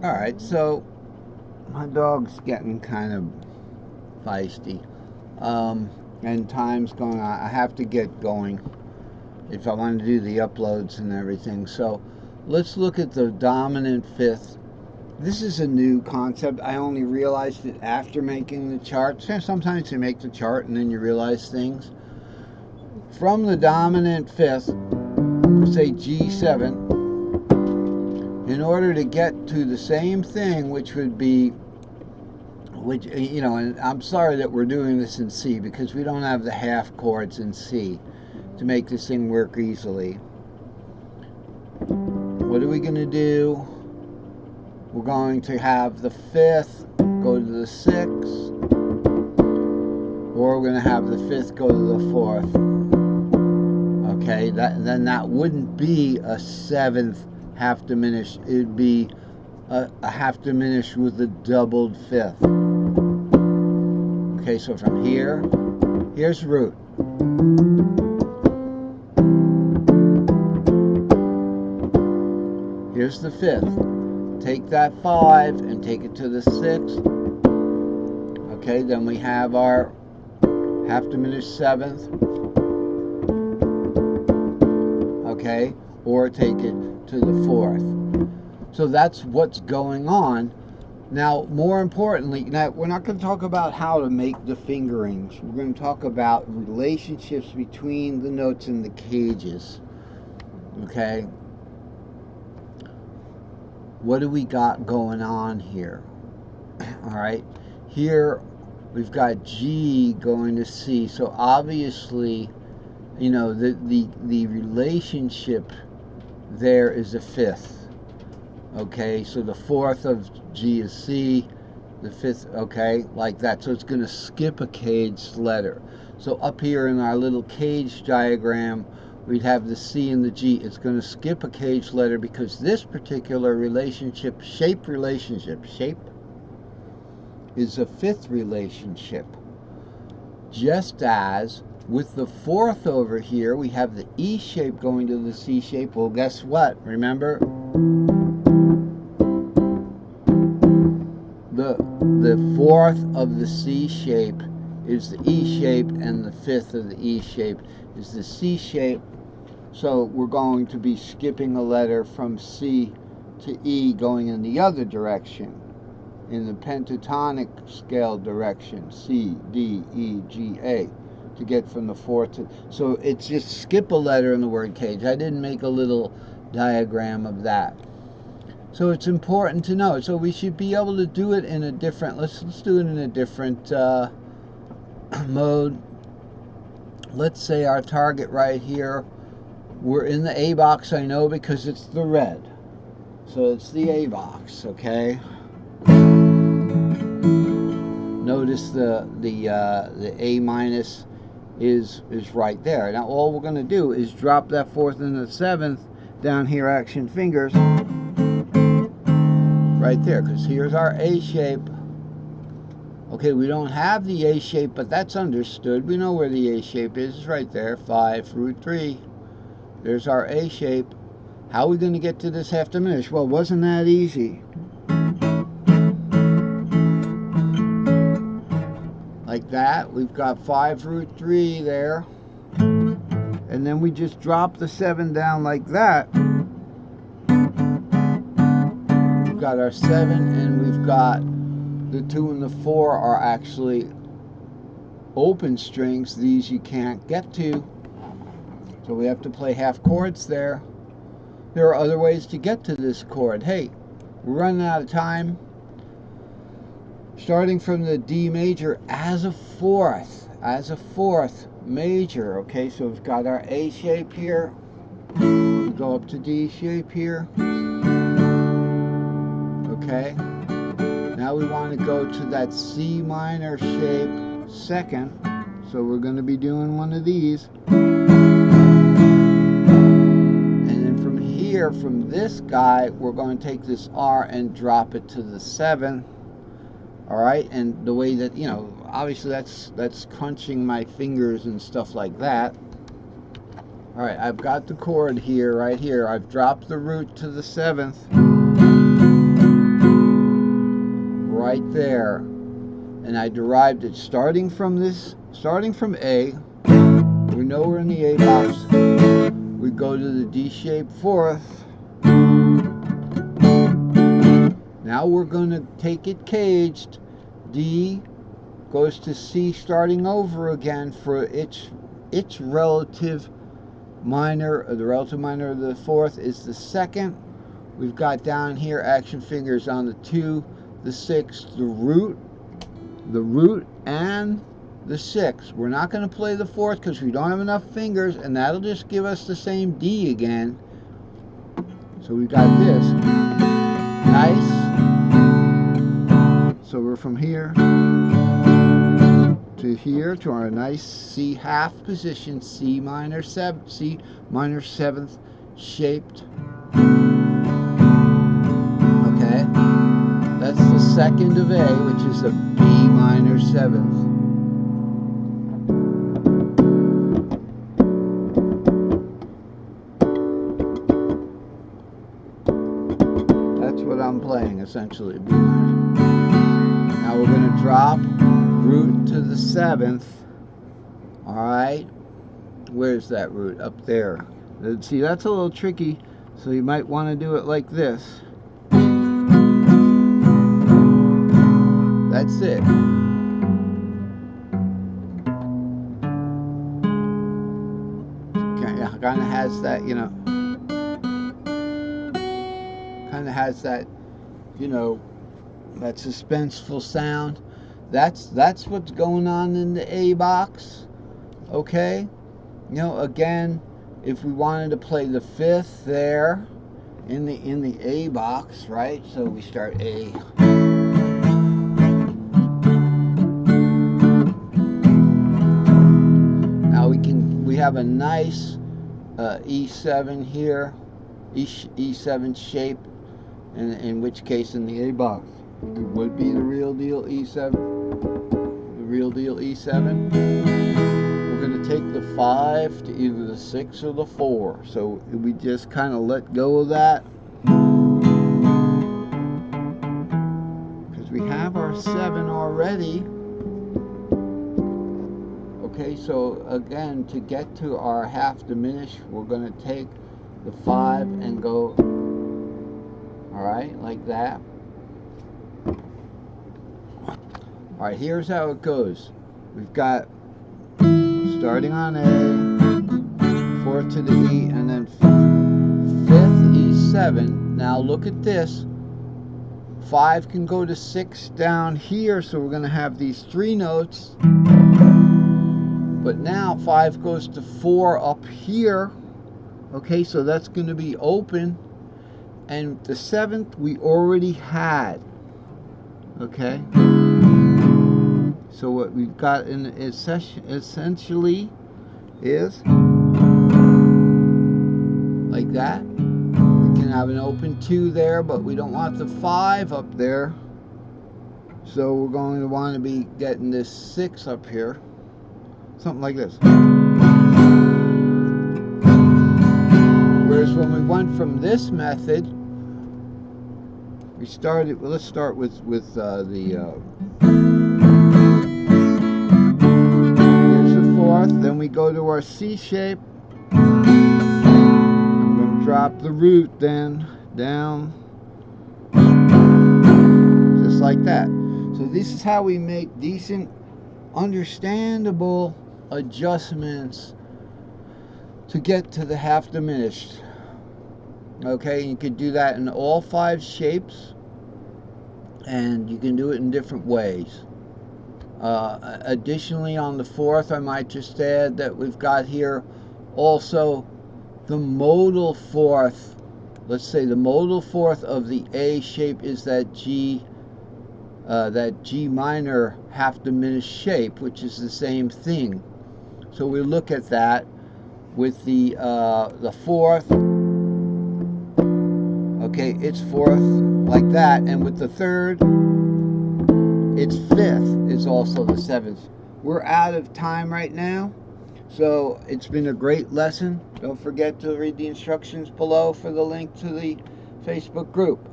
Alright, so my dog's getting kind of feisty. And time's going on. I have to get going if I want to do the uploads and everything. So let's look at the dominant fifth. This is a new concept. I only realized it after making the chart. Sometimes you make the chart and then you realize things. From the dominant fifth, say G7, in order to get to the same thing, which would be, which, you know, and I'm sorry that we're doing this in C because we don't have the half chords in C to make this thing work easily. What are we going to do? We're going to have the fifth go to the sixth, or we're going to have the fifth go to the fourth. Okay, then that wouldn't be a seventh half diminished. It would be a half diminished with a doubled fifth. Okay, so from here, here's root. Here's the fifth. Take that 5 and take it to the 6th. Okay, then we have our half diminished 7th. Okay, or take it to the 4th. So that's what's going on. Now, more importantly, now we're not going to talk about how to make the fingerings. We're going to talk about relationships between the notes and the cages. Okay? What do we got going on here? All right, here we've got G going to C. So obviously, you know, the relationship there is a fifth. Okay, so the fourth of G is C, the fifth, okay, like that. So it's going to skip a caged letter. So up here in our little cage diagram, we'd have the C and the G. It's going to skip a caged letter because this particular relationship, shape is a fifth relationship. Just as with the fourth over here, we have the E shape going to the C shape. Well, guess what? Remember? The fourth of the C shape is the E shape, and the fifth of the E shape is the C shape. So we're going to be skipping a letter from C to E going in the other direction, in the pentatonic scale direction, C, D, E, G, A, to get from the fourth to... So it's just skip a letter in the word cage. I didn't make a little diagram of that. So it's important to know. So we should be able to do it in a different... Let's do it in a different mode. Let's say our target right here, we're in the A box, I know, because it's the red. So it's the A box, okay? Notice the A minus is right there. Now all we're going to do is drop that fourth and the seventh down here, action fingers, right there, because here's our A shape. Okay, we don't have the A shape, but that's understood. We know where the A shape is. It's right there, 5 root 3. There's our A shape. How are we going to get to this half diminished? Well, wasn't that easy? Like that. We've got 5 root 3 there. And then we just drop the 7 down like that. We've got our 7, and we've got the 2 and the 4 are actually open strings. These you can't get to. So we have to play half chords there. There are other ways to get to this chord. Hey, we're running out of time. Starting from the D major as a fourth major. Okay, so we've got our A shape here. We go up to D shape here. Okay. Now we want to go to that C minor shape second. So we're going to be doing one of these. From this guy, we're going to take this R and drop it to the 7. All right, and the way that, you know, obviously that's crunching my fingers and stuff like that. All right, I've got the chord here, right here. I've dropped the root to the 7th. right there. And I derived it starting from A. We know we're in the A box. We go to the D sharp fourth. Now we're going to take it caged. D goes to C, starting over again for its relative minor. The relative minor of the fourth is the second. We've got down here action fingers on the 2, the 6, the root, and the 6. We're not going to play the 4th because we don't have enough fingers, and that'll just give us the same D again. So we've got this. Nice. So we're from here to here to our nice C half position, C minor 7th shaped. Okay, that's the second of A, which is a B minor 7th. That's what I'm playing, essentially, B minor. Now we're going to drop root to the 7th. Alright, where's that root? Up there. See, that's a little tricky, so you might want to do it like this. That's it. Kind of has that, you know, that suspenseful sound. That's what's going on in the A box. Okay, you know, again, if we wanted to play the 5th there in the A box, right? So we start A. Now we have a nice E7 here, E7 shape, in which case in the A box it would be the real deal E7. The real deal E7. We're going to take the 5 to either the 6 or the 4. So we just kind of let go of that, because we have our 7 already. Okay, so again, to get to our half diminished, we're going to take the 5 and go, alright, like that. Alright, here's how it goes. We've got starting on A, 4th to the E, and then 5th E7. Now look at this. 5 can go to 6 down here, so we're going to have these 3 notes. But now 5 goes to 4 up here. Okay, so that's going to be open. And the 7th we already had. Okay. So what we've got in essentially is like that. We can have an open 2 there, but we don't want the 5 up there. So we're going to want to be getting this 6 up here. Something like this. Whereas when we went from this method, we started. Well, let's start with here's the 4th. Then we go to our C shape. I'm going to drop the root then down, just like that. So this is how we make decent, understandable adjustments to get to the half diminished. Okay, you could do that in all 5 shapes, and you can do it in different ways. Additionally, on the 4th, I might just add that we've got here also the modal 4th. Let's say the modal 4th of the A shape is that G minor half diminished shape, which is the same thing. So we look at that with the 4th. Okay, it's 4th like that, and with the 3rd, its 5th is also the 7th. We're out of time right now, so it's been a great lesson. Don't forget to read the instructions below for the link to the Facebook group.